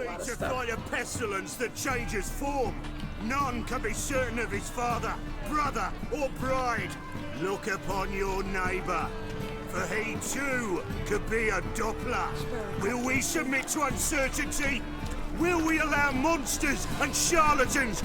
lot of to stuff. fight a pestilence that changes form. None can be certain of his father, brother, or bride. Look upon your neighbour, for he too could be a Doppler. Will we submit to uncertainty? Will we allow monsters and charlatans?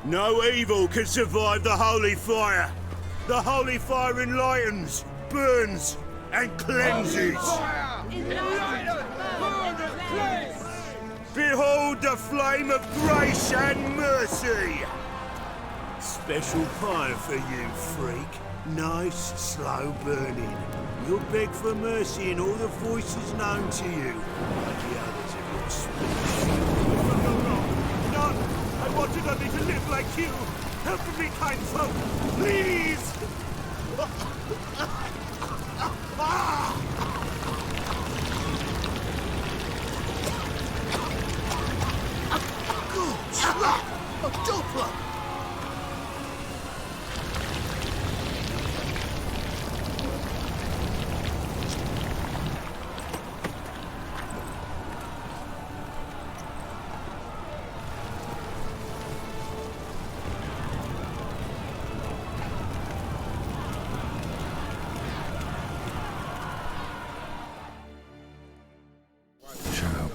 No evil can survive the holy fire. The holy fire enlightens, burns, and cleanses. Behold the flame of grace and mercy. Special pyre for you, freak. Nice, slow burning. You'll beg for mercy in all the voices known to you, like the others of your speech. None! I wanted only to live like you! Help me, kind folk! Please! Good slap! A Doppler!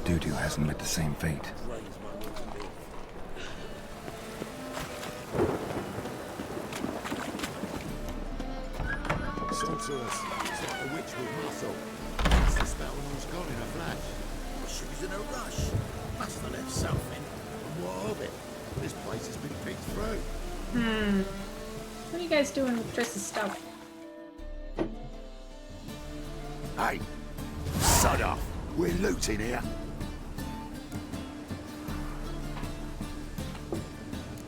Doo-doo hasn't met the same fate. Sorceress, it's like a witch with muscle. It's the spell one's got in a flash. She was in a rush. Must have left something. And what of it? This place has been picked through. What are you guys doing with Triss's stuff? Hey! Sod off! We're looting here.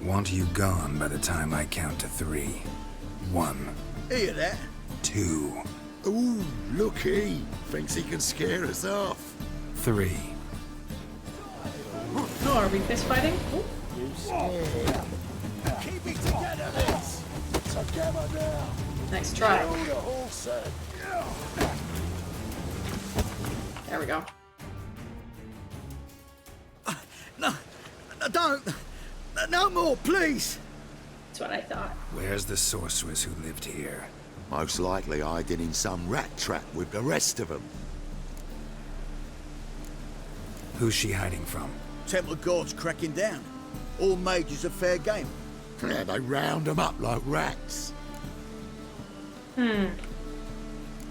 Want you gone by the time I count to 3. 1. Hear that? 2. Ooh, looky! Thinks he can scare us off. 3. Oh, are we fist fighting? Ooh. You scared. Keep it together, Liz! Together now! Nice try. All the horses. There we go. No, don't! No more, please! That's what I thought. Where's the sorceress who lived here? Most likely hiding in some rat trap with the rest of them. Who's she hiding from? Temple guards cracking down. All mages are fair game. Yeah, they round them up like rats.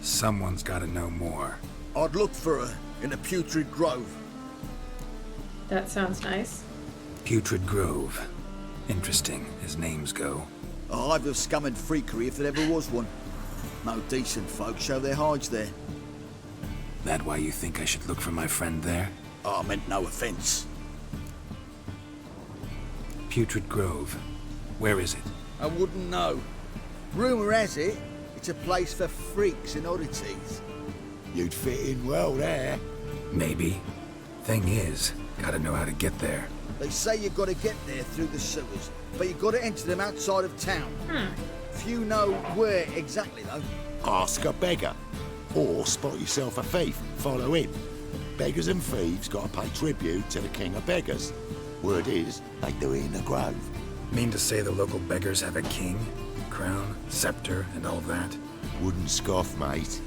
Someone's gotta know more. I'd look for her in the Putrid Grove. That sounds nice. Putrid Grove. Interesting, as names go. A hive of scum and freakery if there ever was one. No decent folk show their hides there. That why you think I should look for my friend there? I meant no offence. Putrid Grove. Where is it? I wouldn't know. Rumour has it, it's a place for freaks and oddities. You'd fit in well there. Maybe. Thing is, gotta know how to get there. They say you gotta get there through the sewers, but you gotta enter them outside of town. Few know where exactly, though. Ask a beggar. Or spot yourself a thief, follow him. Beggars and thieves gotta pay tribute to the king of beggars. Word is, they do it in the grove. Mean to say the local beggars have a king, crown, scepter, and all that? Wouldn't scoff, mate.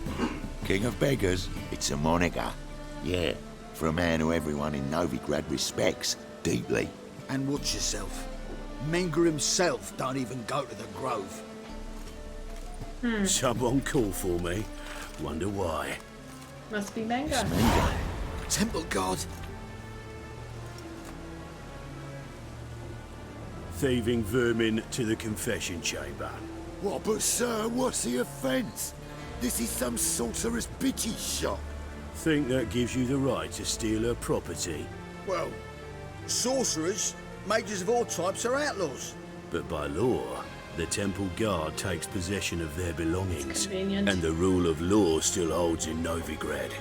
King of beggars, it's a moniker. Yeah, for a man who everyone in Novigrad respects deeply. And watch yourself. Menger himself don't even go to the grove. Someone call for me. Wonder why. Must be manga. Temple guard. Thieving vermin to the confession chamber. What, but sir, what's the offence? This is some sorcerer's bitchy shop. Think that gives you the right to steal her property? Well, sorcerers, mages of all types are outlaws. But by law, The temple guard takes possession of their belongings, convenient. and the rule of law still holds in Novigrad.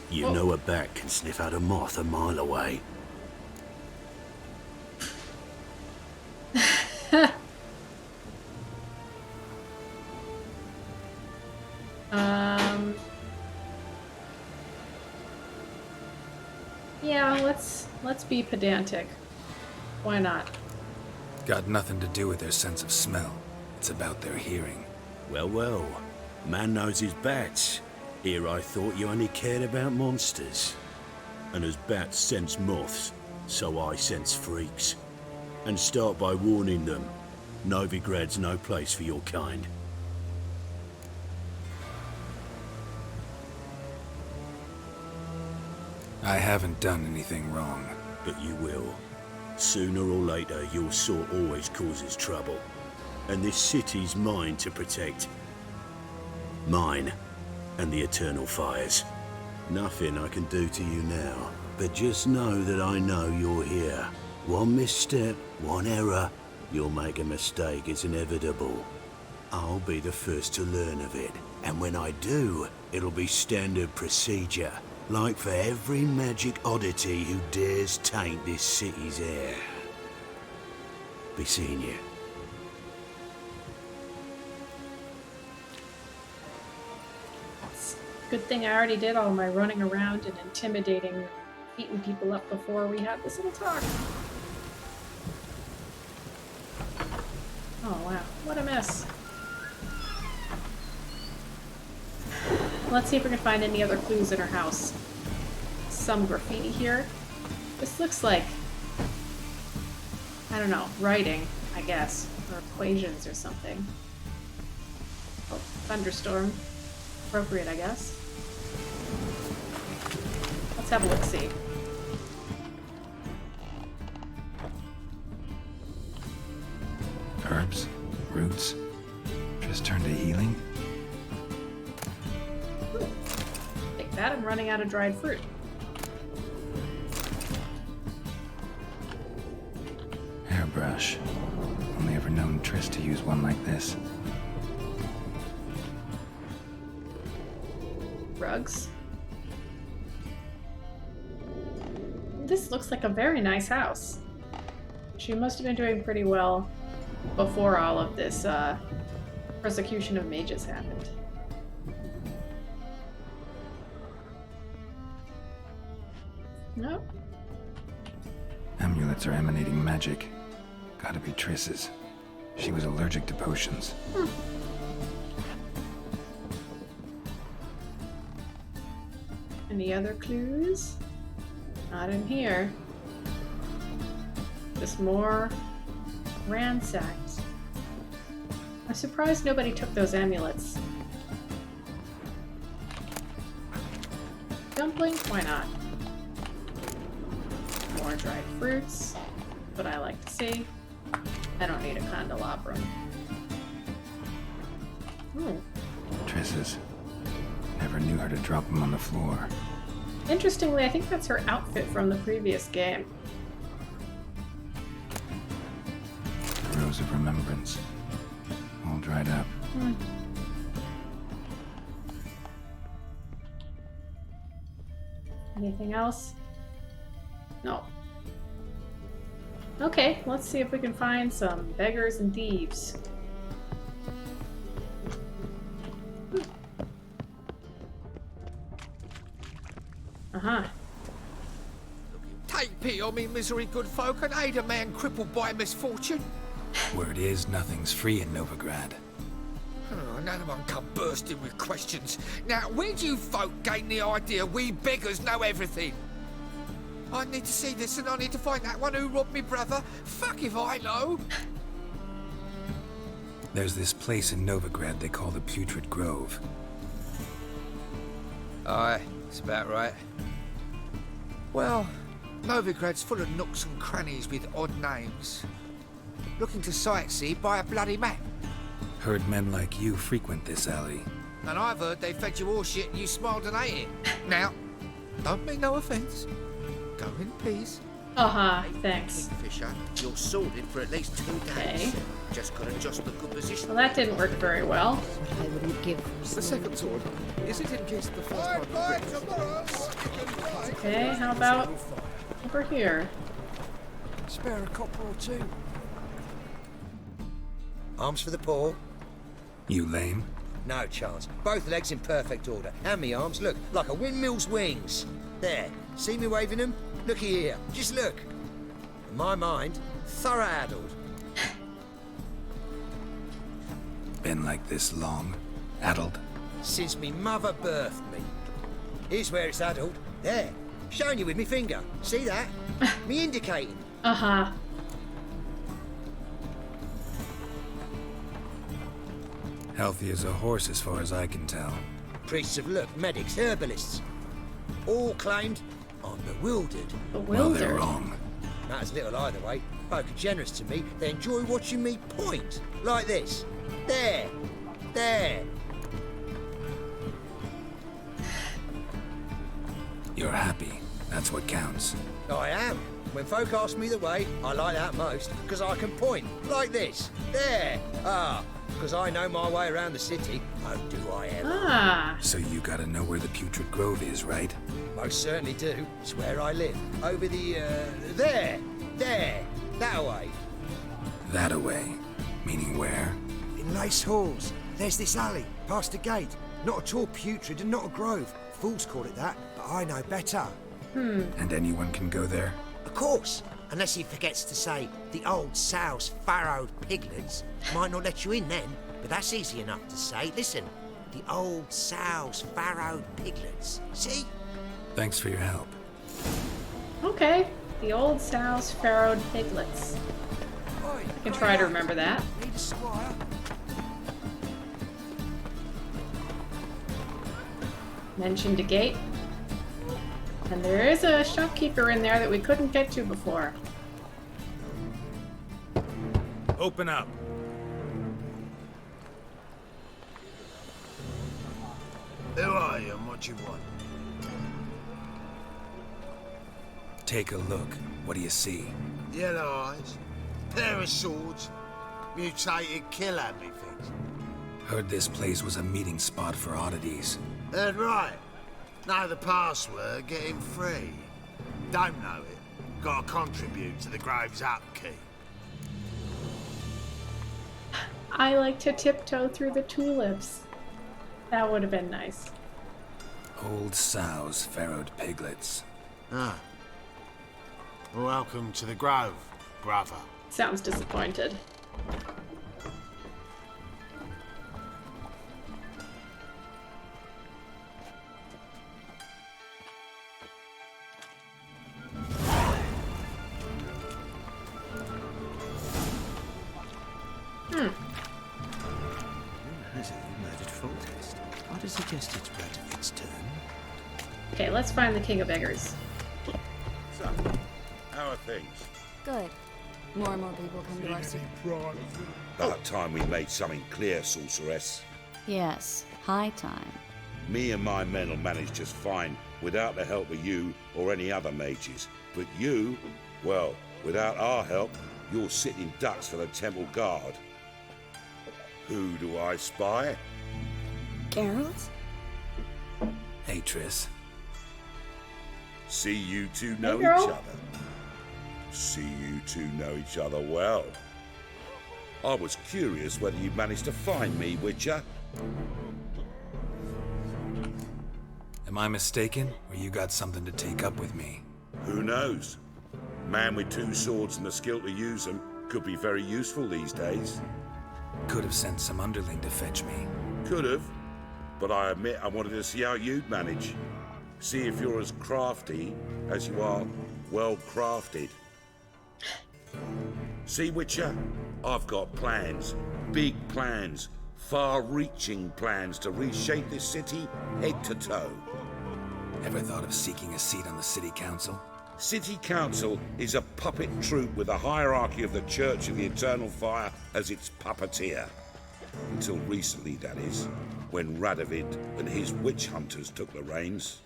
You know a bat can sniff out a moth a mile away. Yeah, let's be pedantic. Why not? Got nothing to do with their sense of smell. It's about their hearing. Well, man knows his bats. Here I thought you only cared about monsters. And as bats sense moths, so I sense freaks. And start by warning them, Novigrad's no place for your kind. I haven't done anything wrong. But you will. Sooner or later, your sort always causes trouble. And this city's mine to protect. Mine and the eternal fires. Nothing I can do to you now, but just know that I know you're here. One misstep, one error, you'll make a mistake, it's inevitable. I'll be the first to learn of it, and when I do, it'll be standard procedure, like for every magic oddity who dares taint this city's air. Be seeing you. Good thing I already did all my running around and intimidating, beating people up before we had this little talk. Oh wow, what a mess. Let's see if we can find any other clues in her house. Some graffiti here. This looks like, I don't know, writing, I guess, or equations or something. Oh, thunderstorm. Appropriate, I guess. Let's have a look-see. Herbs, roots, just turn to healing. Take that, I'm running out of dried fruit. Hairbrush. Only ever known Triss to use one like this. Rugs. This looks like a very nice house. She must have been doing pretty well before all of this persecution of mages happened. Nope. Amulets are emanating magic. Gotta be Triss's. She was allergic to potions. Any other clues? Not in here. Just more ransacked. I'm surprised nobody took those amulets. Dumpling? Why not? More dried fruits. What I like to see. I don't need a candelabrum. Triss's. Never knew her to drop them on the floor. Interestingly, I think that's her outfit from the previous game. Rose of Remembrance. All dried up. Anything else? No. Okay, let's see if we can find some beggars and thieves. Uh-huh. Take pity on me, misery, good folk, and aid a man crippled by misfortune. Word is, nothing's free in Novigrad. Oh, another one come bursting with questions. Now, where do you folk gain the idea we beggars know everything? I need to see this, and I need to find that one who robbed me brother. Fuck if I know. There's this place in Novigrad they call the Putrid Grove. Aye, that's about right. Well, Novigrad's full of nooks and crannies with odd names. Looking to sightsee, buy a bloody map. Heard men like you frequent this alley. And I've heard they fed you all shit and you smiled and ate it. Now, Don't mean no offence. Go in peace. Uh-huh, thanks. Kingfisher, you're sorted for at least 2 days. Okay. Just gotta adjust the good position. Well, that didn't work very well. What I wouldn't give for The second sword. Is it in case the first one breaks? Okay, how about over here? Spare a copper or two. Arms for the poor? You lame? No chance. Both legs in perfect order. And me arms, look, like a windmill's wings. There. See me waving them? Looky here. Just look. In my mind, thorough addled. Been like this long? Addled? Since me mother birthed me. Here's where it's addled. There. Showing you with me finger. See that? Me indicating. Uh-huh. Healthy as a horse as far as I can tell. Priests of look, medics, herbalists. All claimed I'm bewildered. Well, Bewildered. they're wrong. Matters little either way. Folk are generous to me. They enjoy watching me point. Like this. There. There. You're happy. That's what counts. I am. When folk ask me the way, I like that most, because I can point. Like this. There. Ah. Because I know my way around the city. Oh, do I ever. Ah. So you gotta know where the Putrid Grove is, right? Most certainly do. It's where I live. Over the, there. There. That way. That-a-way. Meaning where? In Lace Halls, there's this alley, past the gate. Not at all putrid and not a grove. Fools call it that, but I know better. And anyone can go there? Of course. Unless he forgets to say the old sow's farrowed piglets. Might not let you in then, but that's easy enough to say. Listen, the old sow's farrowed piglets. See? Thanks for your help. Okay. The old sow's farrowed piglets. I can try to remember that. Need a squire. Mentioned a gate. And there is a shopkeeper in there that we couldn't get to before. Open up. Who are you and what you want? Take a look. What do you see? Yellow eyes, pair of swords, mutated killer me things. Heard this place was a meeting spot for oddities. Heard right. Know the password, get him free. Don't know it, gotta contribute to the Grove's upkeep. I like to tiptoe through the tulips. That would have been nice. Old sows, farrowed piglets. Ah. Welcome to the Grove, brother. Sounds disappointed. Has it murdered full test? I'd have suggested it's Radovic's turn. Okay, let's find the King of Beggars. So, how are things? Good. More and more people come to our city. About time we made something clear, sorceress. Yes, high time. Me and my men will manage just fine without the help of you or any other mages. But you, well, without our help, you're sitting ducks for the temple guard. Who do I spy? Geralt? Hey, Triss. See you two know Hey, girl. each other. See you two know each other well. I was curious whether you managed to find me, Witcher. Am I mistaken, or you got something to take up with me? Who knows? Man with two swords and the skill to use them could be very useful these days. Could have sent some underling to fetch me. Could have, but I admit I wanted to see how you'd manage. See if you're as crafty as you are well crafted. See, Witcher, I've got plans, big plans, far-reaching plans to reshape this city head to toe. Ever thought of seeking a seat on the city council? City Council is a puppet troupe with a hierarchy of the Church of the Eternal Fire as its puppeteer. Until recently, that is, when Radovid and his witch hunters took the reins.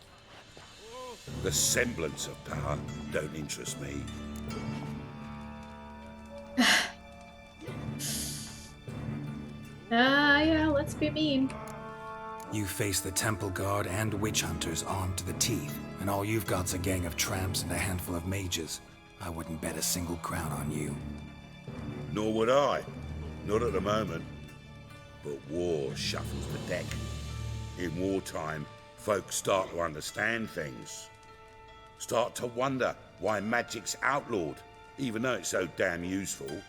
The semblance of power don't interest me. Yeah, let's be mean. You face the temple guard and witch hunters armed to the teeth, and all you've got's a gang of tramps and a handful of mages. I wouldn't bet a single crown on you. Nor would I. Not at the moment. But war shuffles the deck. In wartime, folks start to understand things. Start to wonder why magic's outlawed, even though it's so damn useful.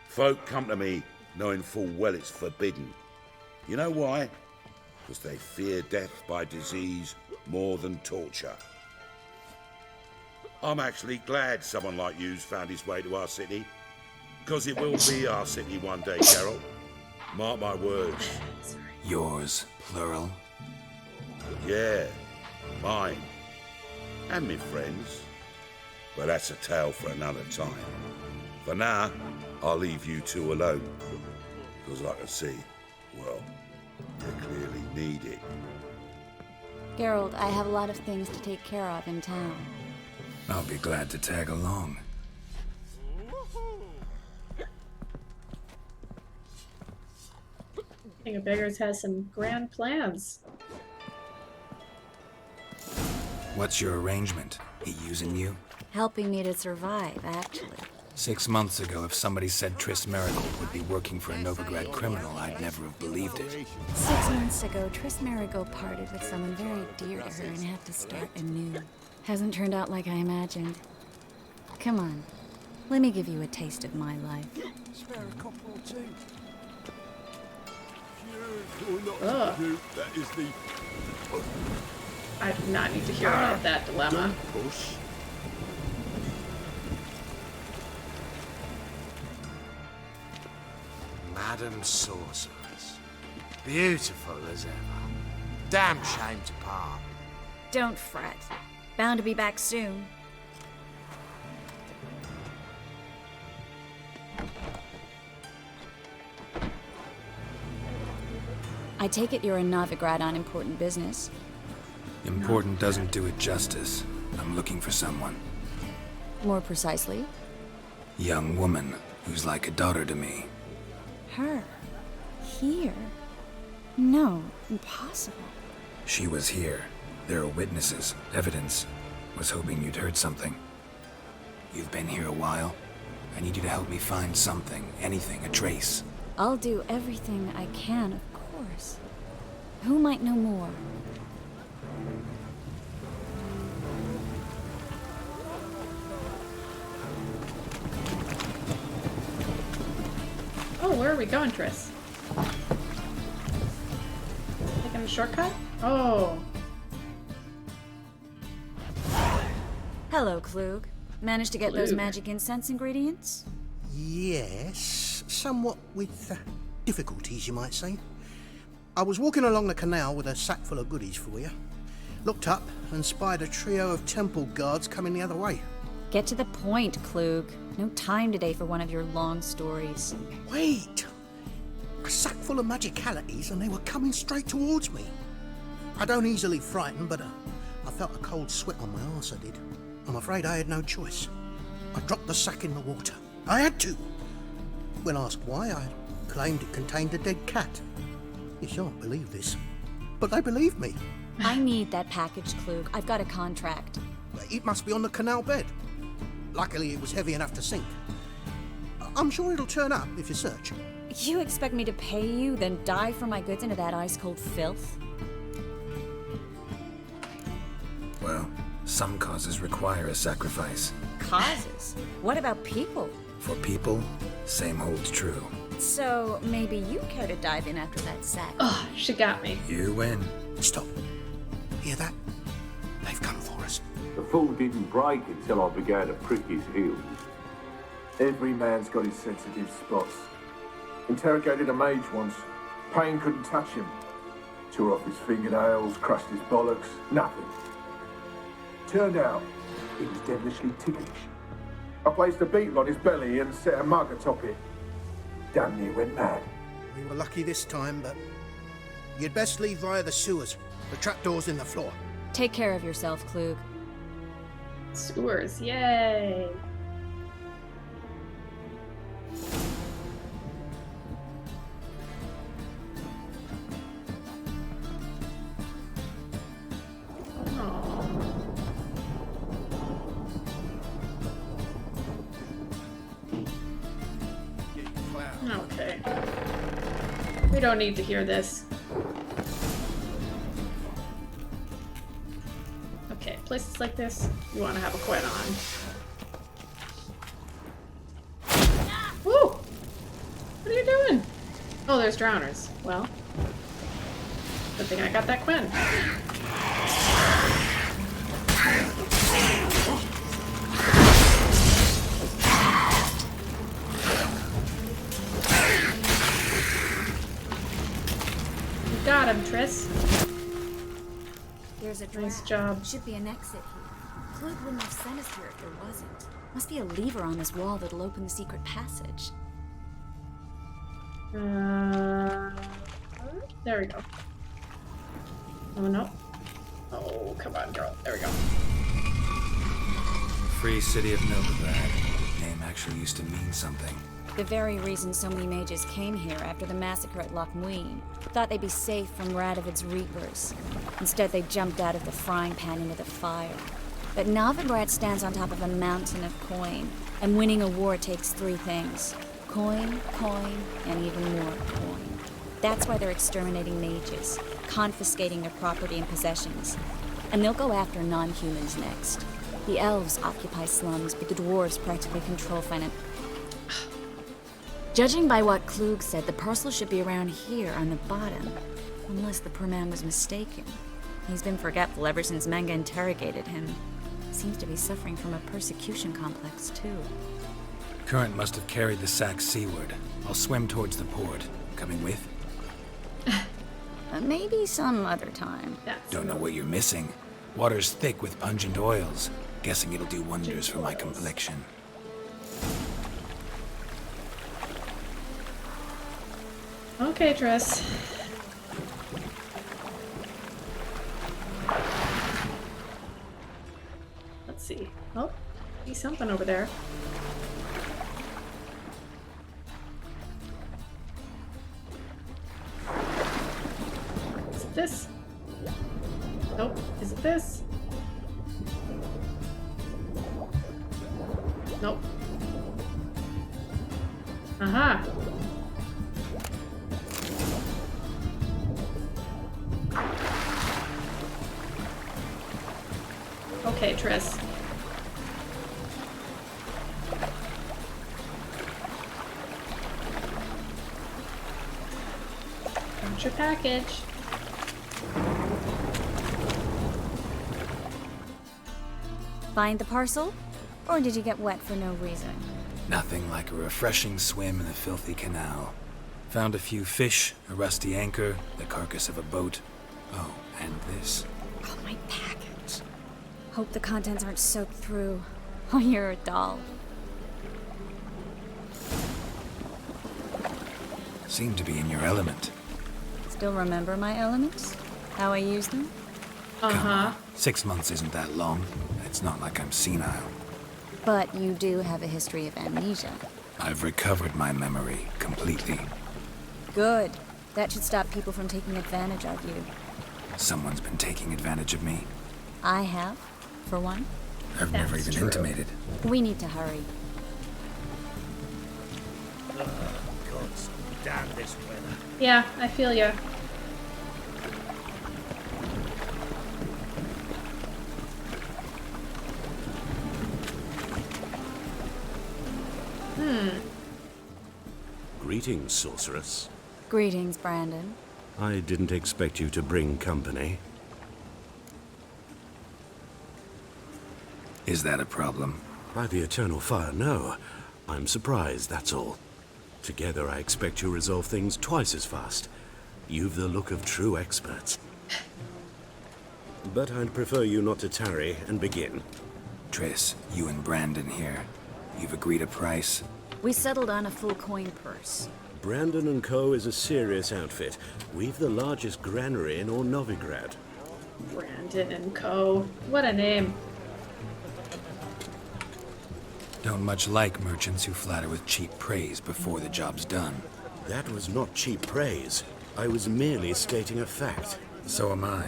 Folk come to me knowing full well it's forbidden. You know why? Because they fear death by disease more than torture. I'm actually glad someone like you's found his way to our city. Because it will be our city one day, Geralt. Mark my words. Yours, plural? Yeah, mine. And me friends. But that's a tale for another time. For now, I'll leave you two alone. Because I can see, well, you clearly need it. Geralt, I have a lot of things to take care of in town. I'll be glad to tag along. King of Beggars has some grand plans. What's your arrangement? He using you? Helping me to survive, actually. 6 months ago, if somebody said Triss Marigold would be working for a Novigrad criminal, I'd never have believed it. 6 months ago, Triss Marigold parted with someone very dear to her and had to start anew. Hasn't turned out like I imagined. Come on, let me give you a taste of my life. Spare a copper or two. Ugh. That is the... I do not need to hear about that dilemma. Push. Madam Sorceress. Beautiful as ever. Damn shame to part. Don't fret. Bound to be back soon. I take it you're in Novigrad on important business. Important doesn't do it justice. I'm looking for someone. More precisely? Young woman who's like a daughter to me. Her? Here? No, impossible. She was here. There are witnesses, evidence. Was hoping you'd heard something. You've been here a while. I need you to help me find something, anything, a trace. I'll do everything I can, of course. Who might know more? Oh, where are we going, Triss? Taking a shortcut? Oh. Hello, Klug. Managed to get those magic incense ingredients? Yes, somewhat with difficulties, you might say. I was walking along the canal with a sack full of goodies for you. Looked up and spied a trio of temple guards coming the other way. Get to the point, Klug. No time today for one of your long stories. Wait! A sack full of magicalities and they were coming straight towards me. I don't easily frighten, but I felt a cold sweat on my arse, I did. I'm afraid I had no choice. I dropped the sack in the water. I had to. When asked why, I claimed it contained a dead cat. You shan't believe this, but they believed me. I need that package, Klug. I've got a contract. It must be on the canal bed. Luckily, it was heavy enough to sink. I'm sure it'll turn up if you search. You expect me to pay you, then dive for my goods into that ice-cold filth? Well, some causes require a sacrifice. Causes? What about people? For people, same holds true. So, maybe you care to dive in after that sack? Oh, she got me. You win. Stop. Hear that? They've come for us. The fall didn't break until I began to prick his heels. Every man's got his sensitive spots. Interrogated a mage once. Pain couldn't touch him. Tore off his fingernails, crushed his bollocks, nothing. Turned out, he was devilishly ticklish. I placed a beetle on his belly and set a mug atop it. Damn near went mad. We were lucky this time, but you'd best leave via the sewers. The trapdoor's in the floor. Take care of yourself, Klug. Sewers, yay! Okay. We don't need to hear this. Okay, places like this, you want to have a quit on. Woo! What are you doing? Oh, there's drowners. Well, good thing I got that Quinn. Got him, Triss. There's a nice job. Should be an exit here. Klug wouldn't have sent us here if there wasn't. Must be a lever on this wall that'll open the secret passage. There we go. Oh no. Oh, come on, girl. There we go. Free city of Novigrad. Name actually used to mean something. The very reason so many mages came here after the massacre at Loch Muin. Thought they'd be safe from Radovid's reapers. Instead, they jumped out of the frying pan into the fire. But Novigrad stands on top of a mountain of coin, and winning a war takes three things. Coin, coin, and even more coin. That's why they're exterminating mages, confiscating their property and possessions. And they'll go after non-humans next. The elves occupy slums, but the dwarves practically control finance. Judging by what Klug said, the parcel should be around here on the bottom. Unless the poor man was mistaken. He's been forgetful ever since Manga interrogated him. Seems to be suffering from a persecution complex, too. Current must have carried the sack seaward. I'll swim towards the port. Coming with? Maybe some other time. Don't know what you're missing. Water's thick with pungent oils. Guessing it'll do wonders for my complexion. Okay, Triss. Let's see. Oh, see something over there. Is it this? Nope. Is it this? Nope. Aha. Okay, Triss. Got your package. Find the parcel? Or did you get wet for no reason? Nothing like a refreshing swim in the filthy canal. Found a few fish, a rusty anchor, the carcass of a boat. Oh, and this. Oh, my package. Hope the contents aren't soaked through. Oh, you're a doll. Seem to be in your element. Still remember my elements? How I use them? Uh-huh. 6 months isn't that long. It's not like I'm senile. But you do have a history of amnesia. I've recovered my memory completely. Good. That should stop people from taking advantage of you. Someone's been taking advantage of me. I have, for one. I've never even intimated. We need to hurry. God damn this weather. Yeah, I feel ya. Greetings, sorceress. Greetings, Brandon. I didn't expect you to bring company. Is that a problem? By the eternal fire, no. I'm surprised, that's all. Together, I expect you resolve things twice as fast. You've the look of true experts. But I'd prefer you not to tarry and begin. Triss, you and Brandon here. You've agreed a price? We settled on a full coin purse. Brandon & Co. is a serious outfit. We've the largest granary in all Novigrad. Brandon and Co. What a name. Don't much like merchants who flatter with cheap praise before the job's done. That was not cheap praise. I was merely stating a fact. So am I.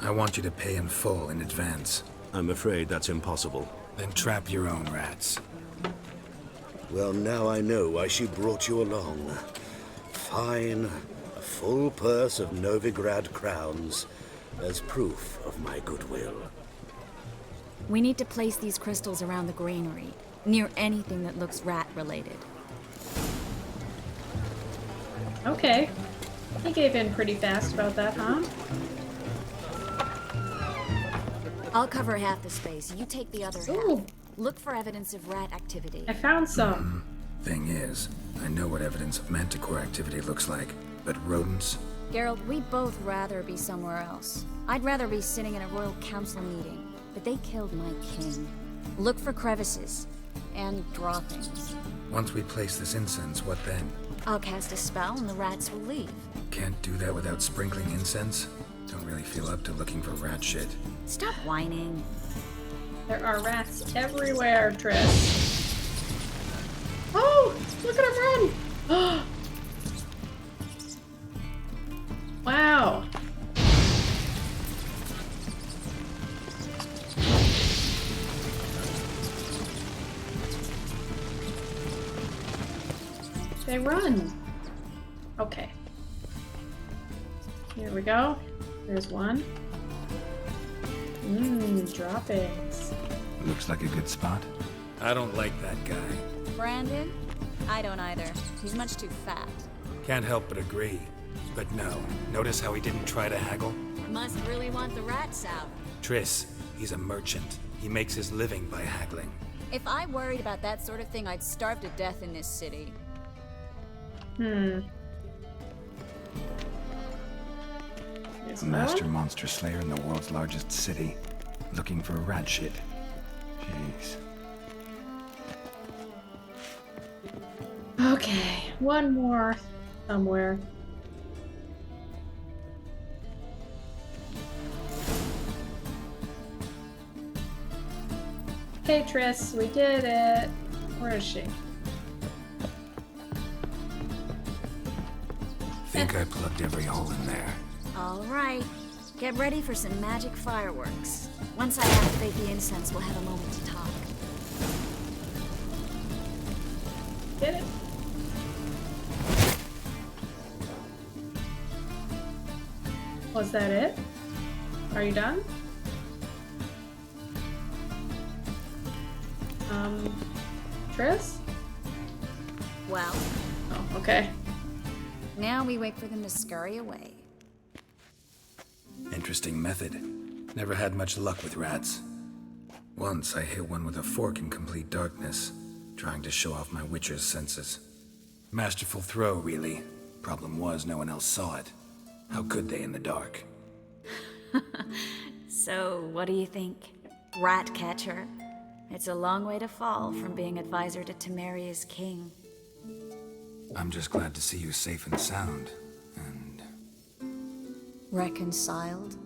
I want you to pay in full in advance. I'm afraid that's impossible. Then trap your own rats. Well, now I know why she brought you along. Fine. A full purse of Novigrad crowns as proof of my goodwill. We need to place these crystals around the granary, near anything that looks rat-related. Okay. He gave in pretty fast about that, huh? I'll cover half the space. You take the other Ooh. half. Look for evidence of rat activity. I found some. Thing is, I know what evidence of manticore activity looks like, but rodents? Geralt, we'd both rather be somewhere else. I'd rather be sitting in a royal council meeting, but they killed my king. Look for crevices and draw things. Once we place this incense, what then? I'll cast a spell and the rats will leave. Can't do that without sprinkling incense? Don't really feel up to looking for rat shit. Stop whining. There are rats everywhere, Triss. Oh! Look at him run! Wow. They run. Okay. Here we go. There's one. Droppings. Looks like a good spot. I don't like that guy. Brandon? I don't either. He's much too fat. Can't help but agree. But no, notice how he didn't try to haggle? Must really want the rats out. Triss, he's a merchant. He makes his living by haggling. If I worried about that sort of thing, I'd starve to death in this city. There's A master monster slayer in the world's largest city. Looking for rat shit. Jeez. Okay, one more somewhere. Hey Triss, we did it. Where is she? Think I plugged every hole in there. All right. Get ready for some magic fireworks. Once I activate the incense, we'll have a moment to talk. Get it? Was that it? Are you done? Triss? Well, Oh, okay. now we wait for them to scurry away. Interesting method. Never had much luck with rats. Once I hit one with a fork in complete darkness, trying to show off my witcher's senses. Masterful throw, really. Problem was, no one else saw it. How could they in the dark? So, what do you think? Rat catcher? It's a long way to fall from being advisor to Temeria's king. I'm just glad to see you safe and sound. And Reconciled?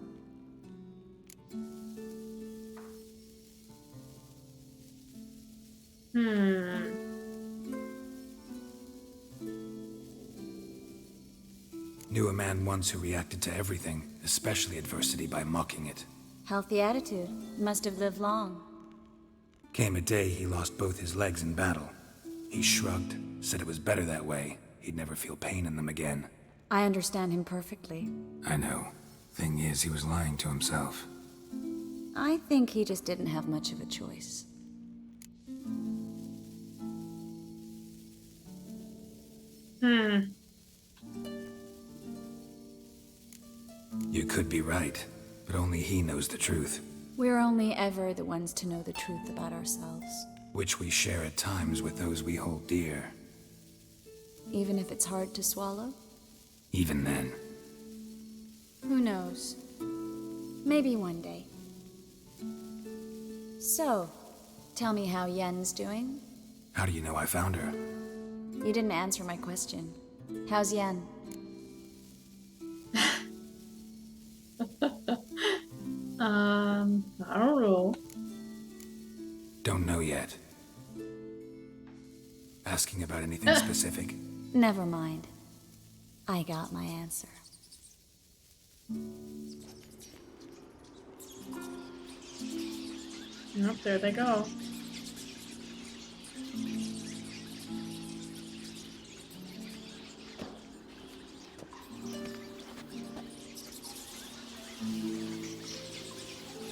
knew a man once who reacted to everything, especially adversity, by mocking it. Healthy attitude. Must have lived long. Came a day he lost both his legs in battle. He shrugged, said it was better that way. He'd never feel pain in them again. I understand him perfectly. I know. Thing is, he was lying to himself. I think he just didn't have much of a choice. You could be right, but only he knows the truth. We're only ever the ones to know the truth about ourselves. Which we share at times with those we hold dear. Even if it's hard to swallow? Even then. Who knows? Maybe one day. So, tell me how Yen's doing? How do you know I found her? You didn't answer my question. How's Yen? Don't know yet. Asking about anything specific? Never mind. I got my answer. Nope, there they go.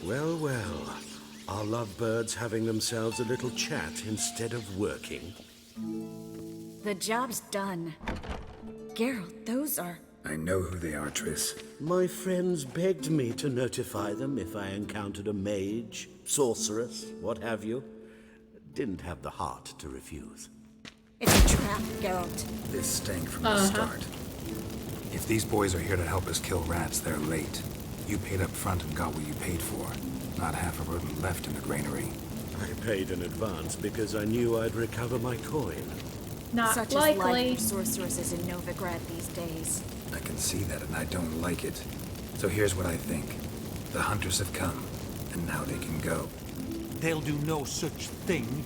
Well, well. Are lovebirds having themselves a little chat instead of working? The job's done. Geralt, those are... I know who they are, Triss. My friends begged me to notify them if I encountered a mage, sorceress, what have you. Didn't have the heart to refuse. It's a trap, Geralt. This stank from the start. If these boys are here to help us kill rats, they're late. You paid up front and got what you paid for. Not half a rodent left in the granary. I paid in advance because I knew I'd recover my coin. Not Such likely. is life for sorceresses in Novigrad these days. I can see that, and I don't like it. So here's what I think. The hunters have come, and now they can go. They'll do no such thing.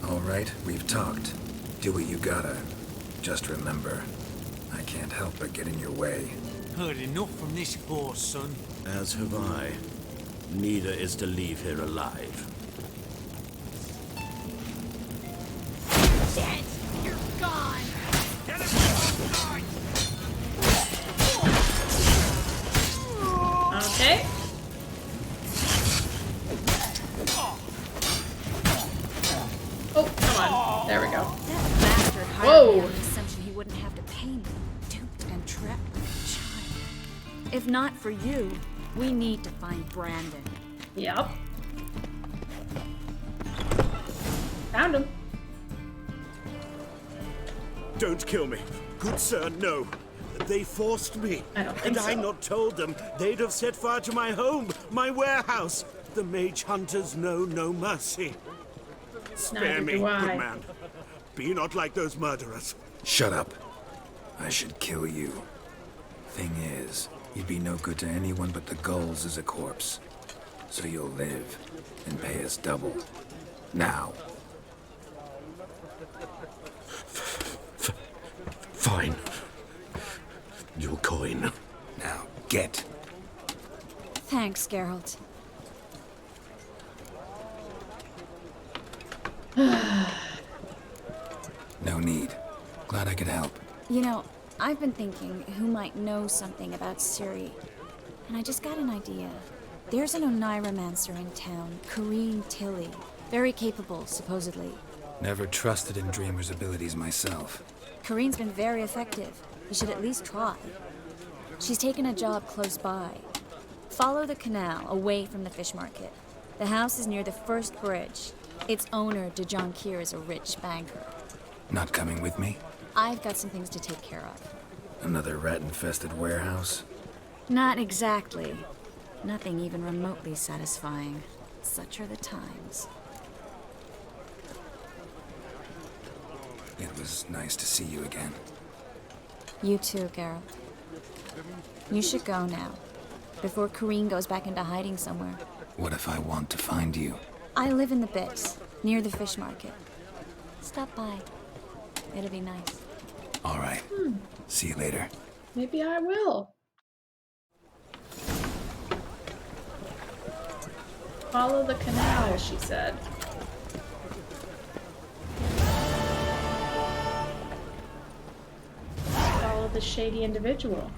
All right, we've talked. Do what you gotta. Just remember, I can't help but get in your way. Heard enough from this horse, son. As have I. Neither is to leave here alive. Shit! You're gone! Okay. Oh, come on. There we go. That bastard hired Whoa. me on the assumption he wouldn't have to pay me. Duped and trapped like a child. If not for you, we need to find Brandon. Yep. Found him. Don't kill me. Good sir, no. They forced me. I don't Had think I so. not told them, they'd have set fire to my home, my warehouse. The mage hunters know no mercy. Spare Neither me, do good I. man. Be not like those murderers. Shut up. I should kill you. Thing is, you'd be no good to anyone but the gulls as a corpse. So you'll live and pay us double. Now. Fine. Your coin. Now, get. Thanks, Geralt. No need. Glad I could help. You know, I've been thinking who might know something about Ciri. And I just got an idea. There's an Oneiromancer in town, Corrine Tilly. Very capable, supposedly. Never trusted in Dreamer's abilities myself. Corrine's been very effective. You should at least try. She's taken a job close by. Follow the canal, away from the fish market. The house is near the first bridge. Its owner, DeJohn Kier, is a rich banker. Not coming with me? I've got some things to take care of. Another rat-infested warehouse? Not exactly. Nothing even remotely satisfying. Such are the times. It was nice to see you again. You too, Geralt. You should go now, before Corrine goes back into hiding somewhere. What if I want to find you? I live in the Bits, near the fish market. Stop by. It'll be nice. All right. See you later. Maybe I will. Follow the canal, she said. Follow the shady individual.